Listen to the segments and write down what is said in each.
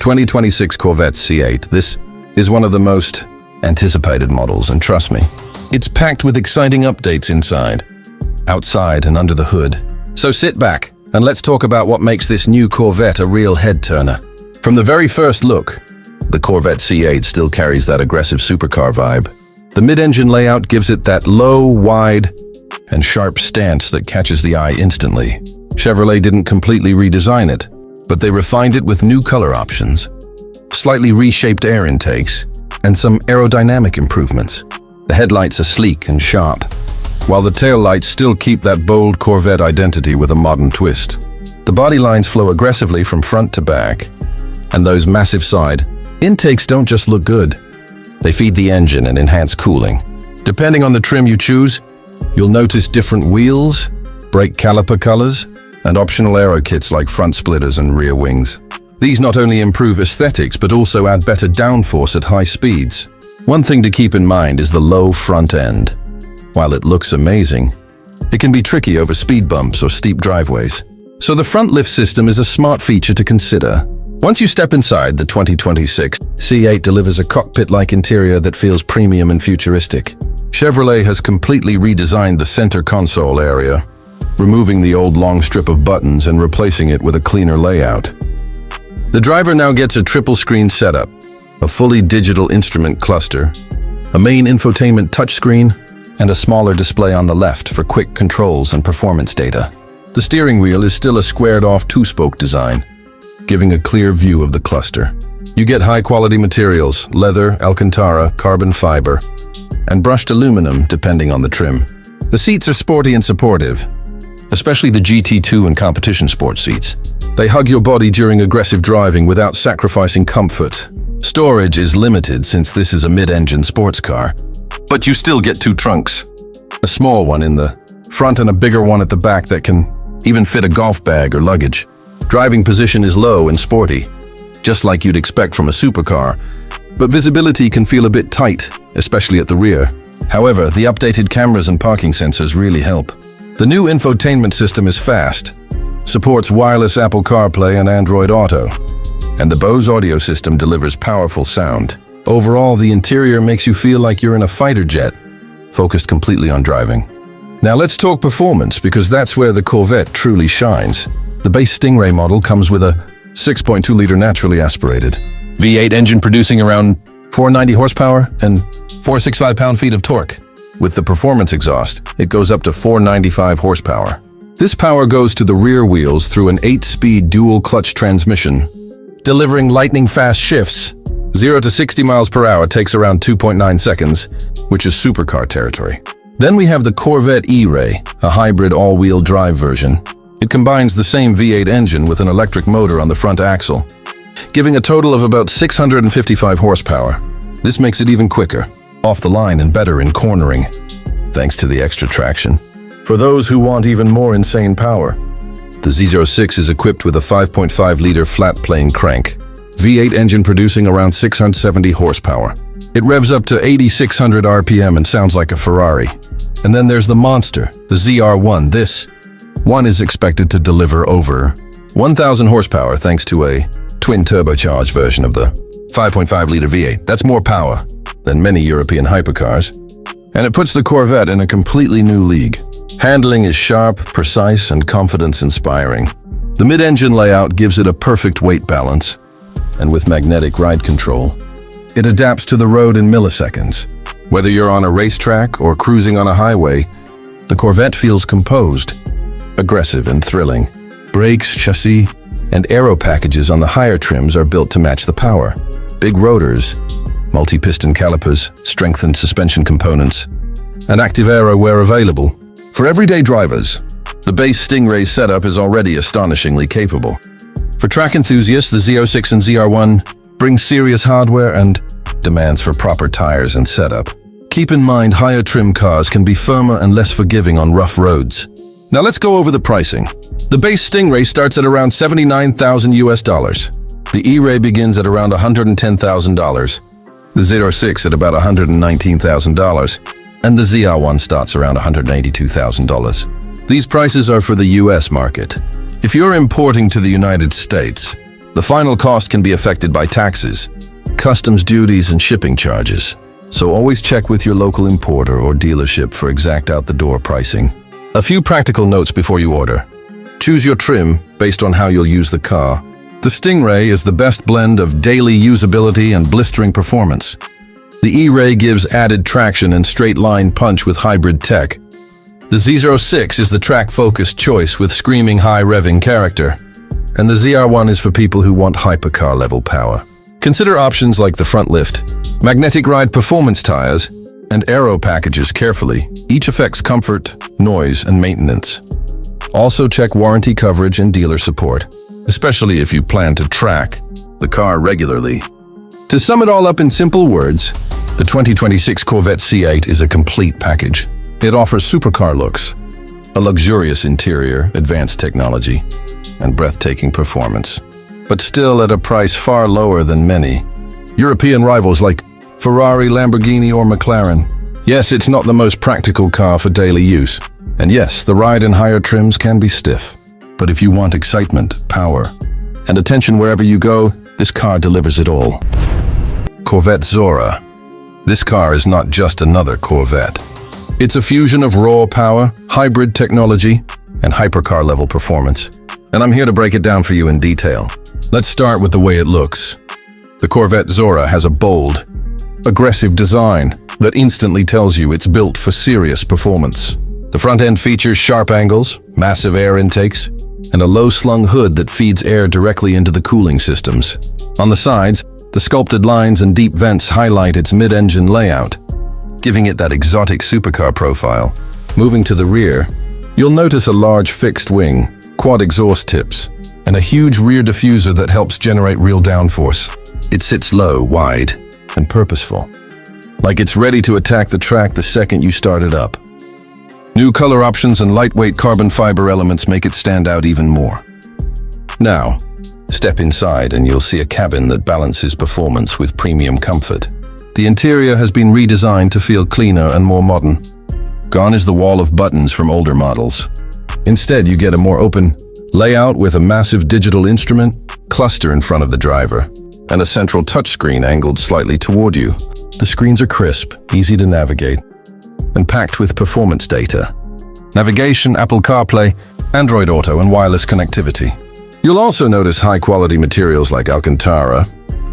2026 Corvette C8. This is one of the most anticipated models, and trust me, it's packed with exciting updates inside, outside, and under the hood. So sit back and let's talk about what makes this new Corvette a real head-turner. From the very first look, the Corvette C8 still carries that aggressive supercar vibe. The mid-engine layout gives it that low, wide, and sharp stance that catches the eye instantly. Chevrolet didn't completely redesign it, but they refined it with new color options, slightly reshaped air intakes, and some aerodynamic improvements. The headlights are sleek and sharp, while the taillights still keep that bold Corvette identity with a modern twist. The body lines flow aggressively from front to back, and those massive side intakes don't just look good. They feed the engine and enhance cooling. Depending on the trim you choose, you'll notice different wheels, brake caliper colors, and optional aero kits like front splitters and rear wings. These not only improve aesthetics, but also add better downforce at high speeds. One thing to keep in mind is the low front end. While it looks amazing, it can be tricky over speed bumps or steep driveways. So the front lift system is a smart feature to consider. Once you step inside, the 2026 C8 delivers a cockpit-like interior that feels premium and futuristic. Chevrolet has completely redesigned the center console area, removing the old long strip of buttons and replacing it with a cleaner layout. The driver now gets a triple-screen setup, a fully digital instrument cluster, a main infotainment touchscreen, and a smaller display on the left for quick controls and performance data. The steering wheel is still a squared-off two-spoke design, giving a clear view of the cluster. You get high-quality materials, leather, alcantara, carbon fiber, and brushed aluminum depending on the trim. The seats are sporty and supportive, especially the GT2 and competition sports seats. They hug your body during aggressive driving without sacrificing comfort. Storage is limited since this is a mid-engine sports car, but you still get two trunks, a small one in the front and a bigger one at the back that can even fit a golf bag or luggage. Driving position is low and sporty, just like you'd expect from a supercar, but visibility can feel a bit tight, especially at the rear. However, the updated cameras and parking sensors really help. The new infotainment system is fast, supports wireless Apple CarPlay and Android Auto, and the Bose audio system delivers powerful sound. Overall, the interior makes you feel like you're in a fighter jet, focused completely on driving. Now let's talk performance, because that's where the Corvette truly shines. The base Stingray model comes with a 6.2-liter naturally aspirated V8 engine producing around 490 horsepower and 465 pound-feet of torque. With the performance exhaust, it goes up to 495 horsepower. This power goes to the rear wheels through an 8-speed dual-clutch transmission, delivering lightning-fast shifts. 0 to 60 miles per hour takes around 2.9 seconds, which is supercar territory. Then we have the Corvette E-Ray, a hybrid all-wheel drive version. It combines the same V8 engine with an electric motor on the front axle, giving a total of about 655 horsepower. This makes it even quicker, off the line, and better in cornering, thanks to the extra traction. For those who want even more insane power, the Z06 is equipped with a 5.5-liter flat-plane crank, V8 engine producing around 670 horsepower. It revs up to 8,600 RPM and sounds like a Ferrari. And then there's the monster, the ZR1. This one is expected to deliver over 1,000 horsepower thanks to a twin-turbocharged version of the 5.5-liter V8. That's more power than many European hypercars, and it puts the Corvette in a completely new league. Handling is sharp, precise, and confidence-inspiring. The mid-engine layout gives it a perfect weight balance, and with magnetic ride control, it adapts to the road in milliseconds. Whether you're on a racetrack or cruising on a highway, the Corvette feels composed, aggressive, and thrilling. Brakes, chassis, and aero packages on the higher trims are built to match the power. Big rotors, multi-piston calipers, strengthened suspension components, and active aero where available. For everyday drivers, the base Stingray setup is already astonishingly capable. For track enthusiasts, the Z06 and ZR1 bring serious hardware and demands for proper tires and setup. Keep in mind, higher trim cars can be firmer and less forgiving on rough roads. Now let's go over the pricing. The base Stingray starts at around $79,000 US. The E-Ray begins at around $110,000. The Z06 at about $119,000. And the ZR1 starts around $182,000. These prices are for the US market. If you're importing to the United States, The final cost can be affected by taxes, customs duties, and shipping charges. So always check with your local importer or dealership for exact out-the-door pricing. A few practical notes before you order. Choose your trim based on how you'll use the car. The Stingray is the best blend of daily usability and blistering performance. The E-Ray gives added traction and straight-line punch with hybrid tech. The Z06 is the track-focused choice with screaming high-revving character. And the ZR1 is for people who want hypercar-level power. Consider options like the front lift, magnetic ride performance tires, and aero packages carefully. Each affects comfort, noise, and maintenance. Also check warranty coverage and dealer support, especially if you plan to track the car regularly. To sum it all up in simple words, the 2026 Corvette C8 is a complete package. It offers supercar looks, a luxurious interior, advanced technology, and breathtaking performance, but still at a price far lower than many European rivals like Ferrari, Lamborghini, or McLaren. Yes, it's not the most practical car for daily use. And yes, the ride in higher trims can be stiff. But if you want excitement, power, and attention wherever you go, this car delivers it all. Corvette Zora. This car is not just another Corvette. It's a fusion of raw power, hybrid technology, and hypercar-level performance. And I'm here to break it down for you in detail. Let's start with the way it looks. The Corvette Zora has a bold, aggressive design that instantly tells you it's built for serious performance. The front end features sharp angles, massive air intakes, and a low-slung hood that feeds air directly into the cooling systems. On the sides, the sculpted lines and deep vents highlight its mid-engine layout, giving it that exotic supercar profile. Moving to the rear, you'll notice a large fixed wing, quad exhaust tips, and a huge rear diffuser that helps generate real downforce. It sits low, wide, and purposeful, like it's ready to attack the track the second you start it up. New color options and lightweight carbon fiber elements make it stand out even more. Now, step inside and you'll see a cabin that balances performance with premium comfort. The interior has been redesigned to feel cleaner and more modern. Gone is the wall of buttons from older models. Instead, you get a more open layout with a massive digital instrument cluster in front of the driver and a central touchscreen angled slightly toward you. The screens are crisp, easy to navigate, and packed with performance data. Navigation, Apple CarPlay, Android Auto, and wireless connectivity. You'll also notice high-quality materials like Alcantara,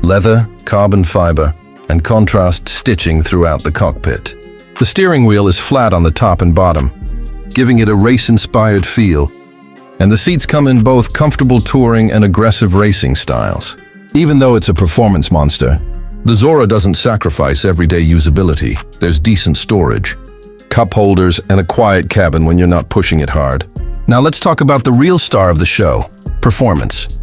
leather, carbon fiber, and contrast stitching throughout the cockpit. The steering wheel is flat on the top and bottom, giving it a race-inspired feel, and the seats come in both comfortable touring and aggressive racing styles. Even though it's a performance monster, the Zora doesn't sacrifice everyday usability. There's decent storage, cup holders, and a quiet cabin when you're not pushing it hard. Now let's talk about the real star of the show, performance.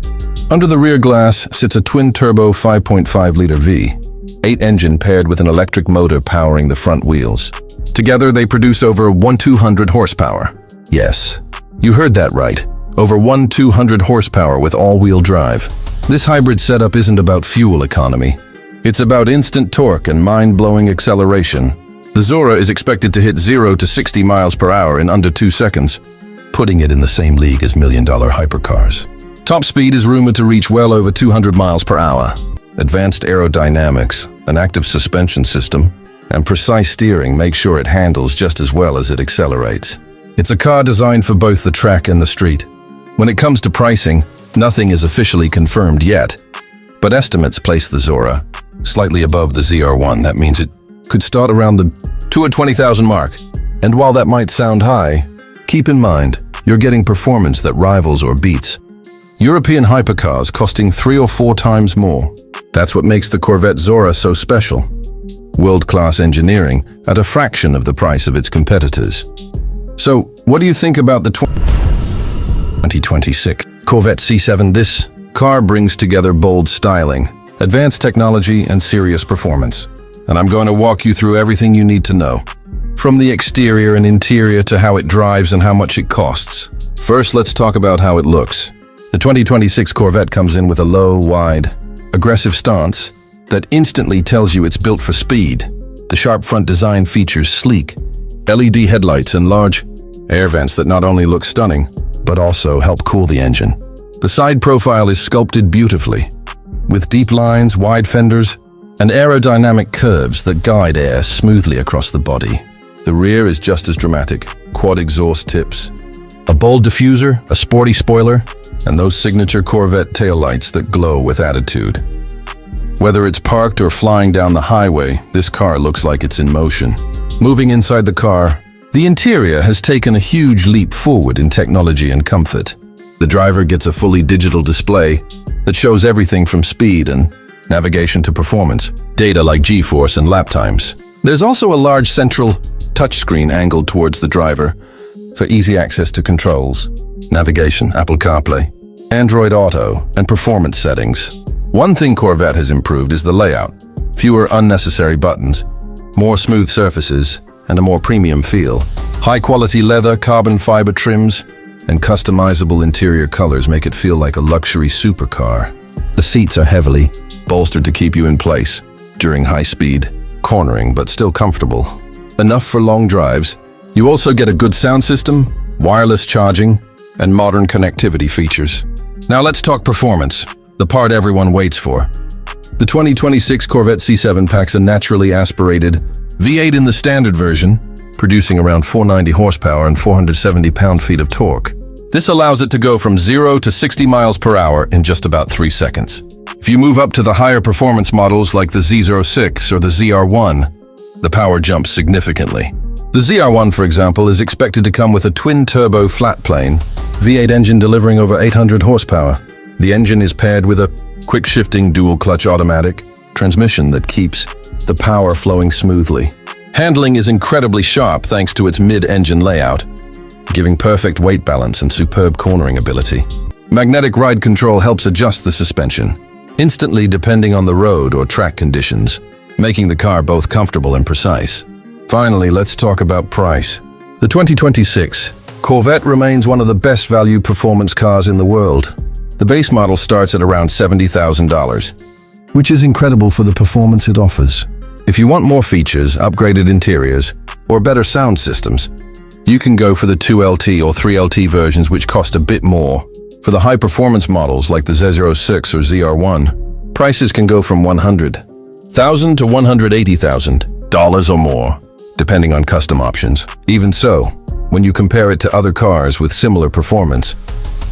Under the rear glass sits a twin-turbo 5.5-liter V8 engine paired with an electric motor powering the front wheels. Together, they produce over 1,200 horsepower. Yes, you heard that right. Over 1,200 horsepower with all-wheel drive. This hybrid setup isn't about fuel economy. It's about instant torque and mind-blowing acceleration. The Zora is expected to hit 0 to 60 miles per hour in under 2 seconds, putting it in the same league as million-dollar hypercars. Top speed is rumored to reach well over 200 miles per hour. Advanced aerodynamics, an active suspension system, and precise steering make sure it handles just as well as it accelerates. It's a car designed for both the track and the street. When it comes to pricing, nothing is officially confirmed yet, but estimates place the Zora slightly above the ZR1. That means it could start around the $220,000 mark. And while that might sound high, keep in mind, you're getting performance that rivals or beats European hypercars costing 3 or 4 times more. That's what makes the Corvette Zora so special. World-class engineering at a fraction of the price of its competitors. So, what do you think about the 2026 Corvette C7? This car brings together bold styling, advanced technology, and serious performance. And I'm going to walk you through everything you need to know, from the exterior and interior to how it drives and how much it costs. First, let's talk about how it looks. The 2026 Corvette comes in with a low, wide, aggressive stance that instantly tells you it's built for speed. The sharp front design features sleek LED headlights and large air vents that not only look stunning, but also help cool the engine. The side profile is sculpted beautifully, with deep lines, wide fenders, and aerodynamic curves that guide air smoothly across the body. The rear is just as dramatic, quad exhaust tips, a bold diffuser, a sporty spoiler, and those signature Corvette taillights that glow with attitude. Whether it's parked or flying down the highway, this car looks like it's in motion. Moving inside the car, the interior has taken a huge leap forward in technology and comfort. The driver gets a fully digital display that shows everything from speed and navigation to performance, data like G-force and lap times. There's also a large central touchscreen angled towards the driver for easy access to controls, navigation, Apple CarPlay, Android Auto, and performance settings. One thing Corvette has improved is the layout. Fewer unnecessary buttons, more smooth surfaces, and a more premium feel. High-quality leather, carbon fiber trims, and customizable interior colors make it feel like a luxury supercar. The seats are heavily bolstered to keep you in place during high-speed cornering, but still comfortable. Enough for long drives. You also get a good sound system, wireless charging, and modern connectivity features. Now let's talk performance, the part everyone waits for. The 2026 Corvette C7 packs a naturally aspirated V8 in the standard version, producing around 490 horsepower and 470 pound-feet of torque. This allows it to go from 0 to 60 miles per hour in just about 3 seconds. If you move up to the higher performance models like the Z06 or the ZR1, the power jumps significantly. The ZR1, for example, is expected to come with a twin-turbo flat-plane V8 engine delivering over 800 horsepower. The engine is paired with a quick-shifting dual-clutch automatic transmission that keeps the power flowing smoothly. Handling is incredibly sharp thanks to its mid-engine layout, giving perfect weight balance and superb cornering ability. Magnetic ride control helps adjust the suspension instantly depending on the road or track conditions, making the car both comfortable and precise. Finally, let's talk about price. The 2026 Corvette remains one of the best value performance cars in the world. The base model starts at around $70,000, which is incredible for the performance it offers. If you want more features, upgraded interiors, or better sound systems, you can go for the 2LT or 3LT versions, which cost a bit more. For the high-performance models like the Z06 or ZR1, prices can go from $100,000 to $180,000 or more, depending on custom options. Even so, when you compare it to other cars with similar performance,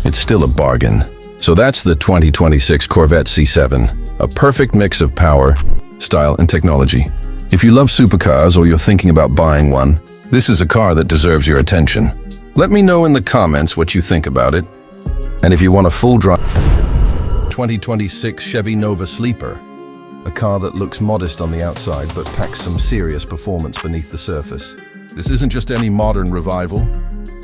it's still a bargain. So that's the 2026 Corvette C7, a perfect mix of power, style, and technology. If you love supercars or you're thinking about buying one, this is a car that deserves your attention. Let me know in the comments what you think about it. And if you want a full drive, 2026 Chevy Nova Sleeper, a car that looks modest on the outside but packs some serious performance beneath the surface. This isn't just any modern revival.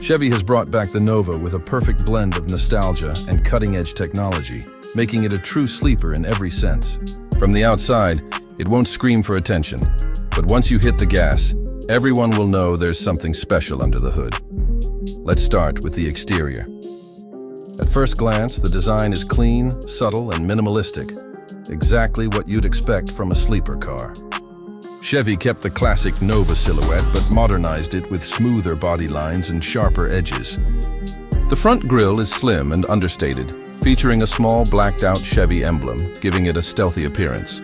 Chevy has brought back the Nova with a perfect blend of nostalgia and cutting-edge technology, making it a true sleeper in every sense. From the outside, it won't scream for attention, but once you hit the gas, everyone will know there's something special under the hood. Let's start with the exterior. At first glance, the design is clean, subtle, and minimalistic, exactly what you'd expect from a sleeper car. Chevy kept the classic Nova silhouette but modernized it with smoother body lines and sharper edges. The front grille is slim and understated, featuring a small blacked-out Chevy emblem, giving it a stealthy appearance.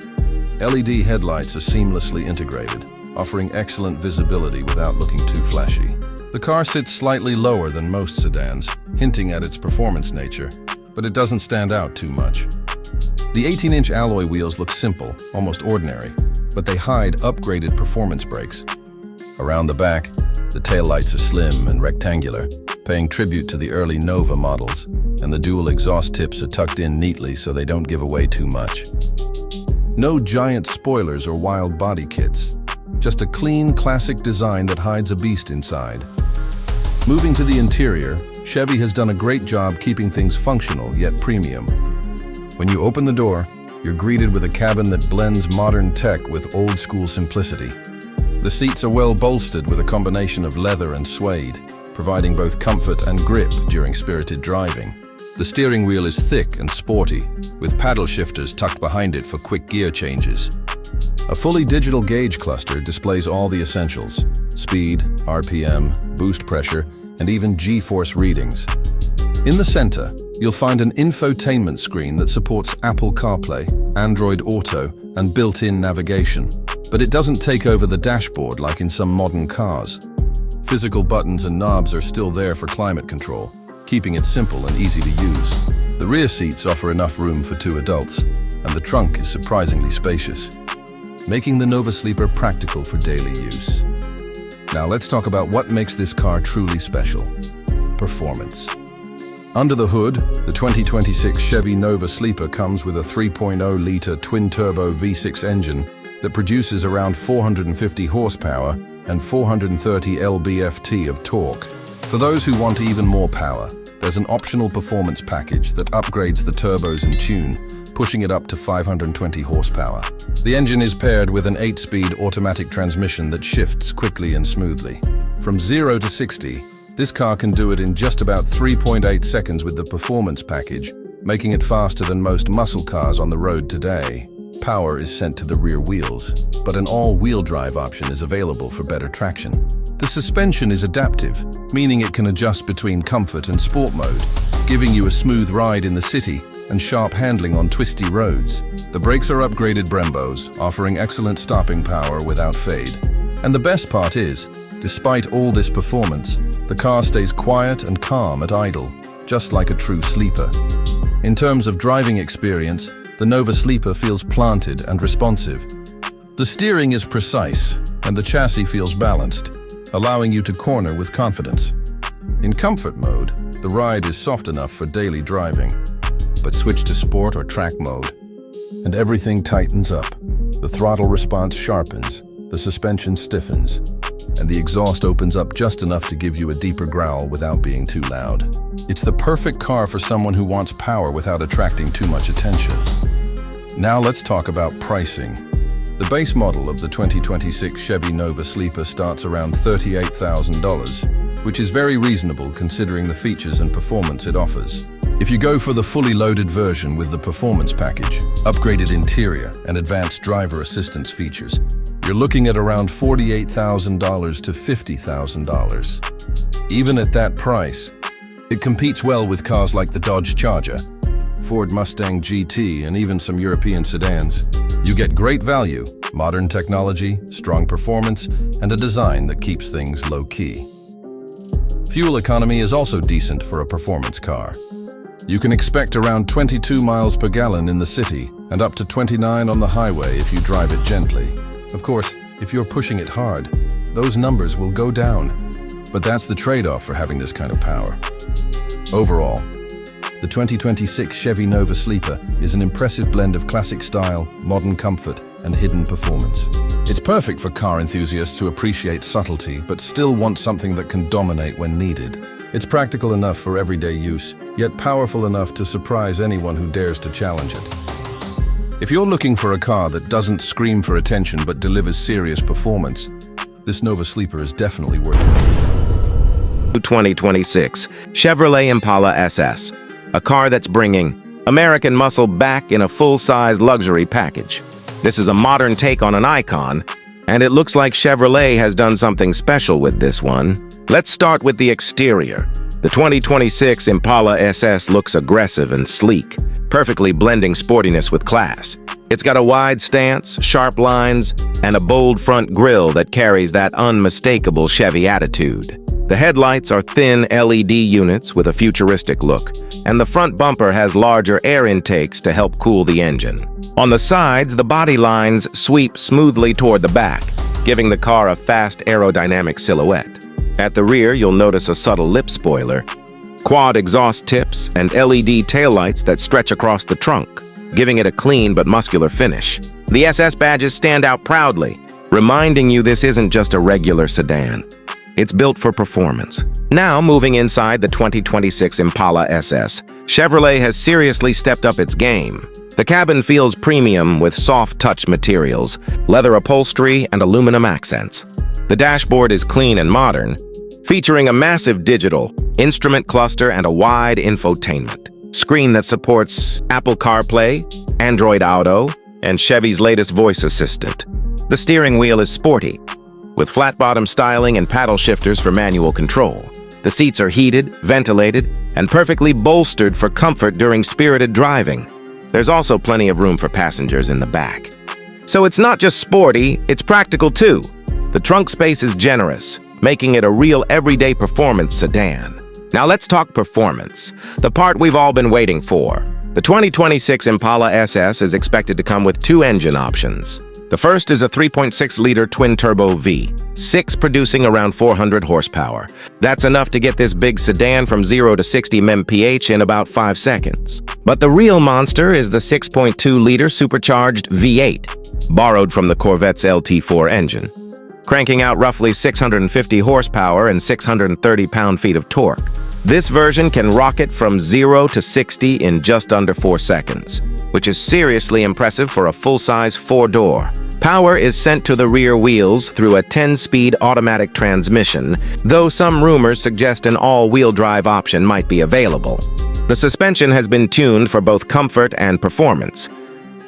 LED headlights are seamlessly integrated, offering excellent visibility without looking too flashy. The car sits slightly lower than most sedans, hinting at its performance nature, but it doesn't stand out too much. The 18-inch alloy wheels look simple, almost ordinary, but they hide upgraded performance brakes. Around the back, the taillights are slim and rectangular, paying tribute to the early Nova models, and the dual exhaust tips are tucked in neatly so they don't give away too much. No giant spoilers or wild body kits, just a clean, classic design that hides a beast inside. Moving to the interior, Chevy has done a great job keeping things functional yet premium. When you open the door, you're greeted with a cabin that blends modern tech with old-school simplicity. The seats are well bolstered with a combination of leather and suede, providing both comfort and grip during spirited driving. The steering wheel is thick and sporty, with paddle shifters tucked behind it for quick gear changes. A fully digital gauge cluster displays all the essentials: speed, RPM, boost pressure, and even G-force readings. In the center, you'll find an infotainment screen that supports Apple CarPlay, Android Auto, and built-in navigation. But it doesn't take over the dashboard like in some modern cars. Physical buttons and knobs are still there for climate control, keeping it simple and easy to use. The rear seats offer enough room for 2 adults, and the trunk is surprisingly spacious, making the Nova Sleeper practical for daily use. Now let's talk about what makes this car truly special: performance. Under the hood, the 2026 Chevy Nova Sleeper comes with a 3.0-liter twin-turbo V6 engine that produces around 450 horsepower and 430 lb-ft of torque. For those who want even more power, there's an optional performance package that upgrades the turbos in tune, pushing it up to 520 horsepower. The engine is paired with an 8-speed automatic transmission that shifts quickly and smoothly. From 0 to 60, this car can do it in just about 3.8 seconds with the performance package, making it faster than most muscle cars on the road today. Power is sent to the rear wheels, but an all-wheel drive option is available for better traction. The suspension is adaptive, meaning it can adjust between comfort and sport mode, giving you a smooth ride in the city and sharp handling on twisty roads. The brakes are upgraded Brembos, offering excellent stopping power without fade. And the best part is, despite all this performance, the car stays quiet and calm at idle, just like a true sleeper. In terms of driving experience, the Nova Sleeper feels planted and responsive. The steering is precise, and the chassis feels balanced, allowing you to corner with confidence. In comfort mode, the ride is soft enough for daily driving, but switch to sport or track mode, and everything tightens up. The throttle response sharpens, the suspension stiffens, and the exhaust opens up just enough to give you a deeper growl without being too loud. It's the perfect car for someone who wants power without attracting too much attention. Now let's talk about pricing. The base model of the 2026 Chevy Nova Sleeper starts around $38,000, which is very reasonable considering the features and performance it offers. If you go for the fully loaded version with the performance package, upgraded interior, and advanced driver assistance features, you're looking at around $48,000 to $50,000. Even at that price, it competes well with cars like the Dodge Charger, Ford Mustang GT, and even some European sedans. You get great value, modern technology, strong performance, and a design that keeps things low-key. Fuel economy is also decent for a performance car. You can expect around 22 miles per gallon in the city and up to 29 on the highway if you drive it gently. Of course, if you're pushing it hard, those numbers will go down, but that's the trade-off for having this kind of power. Overall, the 2026 Chevy Nova Sleeper is an impressive blend of classic style, modern comfort, and hidden performance. It's perfect for car enthusiasts who appreciate subtlety but still want something that can dominate when needed. It's practical enough for everyday use, yet powerful enough to surprise anyone who dares to challenge it. If you're looking for a car that doesn't scream for attention but delivers serious performance, this Nova Sleeper is definitely worth it. 2026 Chevrolet Impala SS, a car that's bringing American muscle back in a full-size luxury package. This is a modern take on an icon, and it looks like Chevrolet has done something special with this one. Let's start with the exterior. The 2026 Impala SS looks aggressive and sleek, perfectly blending sportiness with class. It's got a wide stance, sharp lines, and a bold front grille that carries that unmistakable Chevy attitude. The headlights are thin LED units with a futuristic look, and the front bumper has larger air intakes to help cool the engine. On the sides, the body lines sweep smoothly toward the back, giving the car a fast aerodynamic silhouette. At the rear, you'll notice a subtle lip spoiler, quad exhaust tips, and LED taillights that stretch across the trunk, giving it a clean but muscular finish. The SS badges stand out proudly, reminding you this isn't just a regular sedan. It's built for performance. Now, moving inside the 2026 Impala SS, Chevrolet has seriously stepped up its game. The cabin feels premium with soft touch materials, leather upholstery, and aluminum accents. The dashboard is clean and modern, featuring a massive digital instrument cluster and a wide infotainment screen that supports Apple CarPlay, Android Auto, and Chevy's latest voice assistant. The steering wheel is sporty, with flat-bottom styling and paddle shifters for manual control. The seats are heated, ventilated, and perfectly bolstered for comfort during spirited driving. There's also plenty of room for passengers in the back. So it's not just sporty, it's practical too. The trunk space is generous, making it a real everyday performance sedan. Now let's talk performance, the part we've all been waiting for. The 2026 Impala SS is expected to come with two engine options. The first is a 3.6-liter twin-turbo V6 producing around 400 horsepower. That's enough to get this big sedan from 0 to 60 mph in about 5 seconds. But the real monster is the 6.2-liter supercharged V8, borrowed from the Corvette's LT4 engine, cranking out roughly 650 horsepower and 630 pound-feet of torque. This version can rocket from 0 to 60 in just under 4 seconds, which is seriously impressive for a full-size 4-door. Power is sent to the rear wheels through a 10-speed automatic transmission, though some rumors suggest an all-wheel drive option might be available. The suspension has been tuned for both comfort and performance,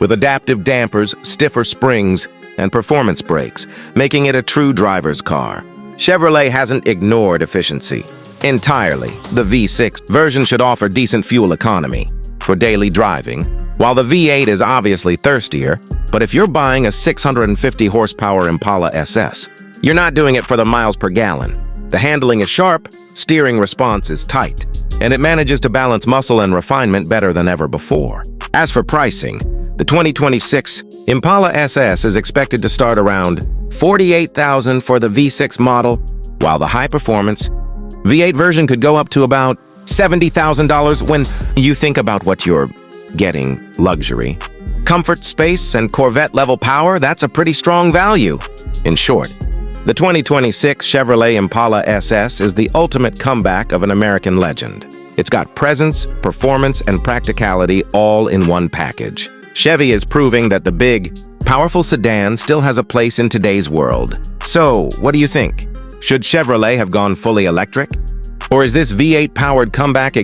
with adaptive dampers, stiffer springs, and performance brakes, making it a true driver's car. Chevrolet hasn't ignored efficiency entirely. The V6 version should offer decent fuel economy for daily driving, while the V8 is obviously thirstier. But if you're buying a 650 horsepower Impala SS, you're not doing it for the miles per gallon. The handling is sharp, steering response is tight, and it manages to balance muscle and refinement better than ever before. As for pricing, the 2026 Impala SS is expected to start around $48,000 for the V6 model, while the high-performance V8 version could go up to about $70,000. When you think about what you're getting: luxury, comfort, space, and Corvette-level power, that's a pretty strong value. In short, the 2026 Chevrolet Impala SS is the ultimate comeback of an American legend. It's got presence, performance, and practicality all in one package. Chevy is proving that the big, powerful sedan still has a place in today's world. So, what do you think? Should Chevrolet have gone fully electric? Or is this V8-powered comeback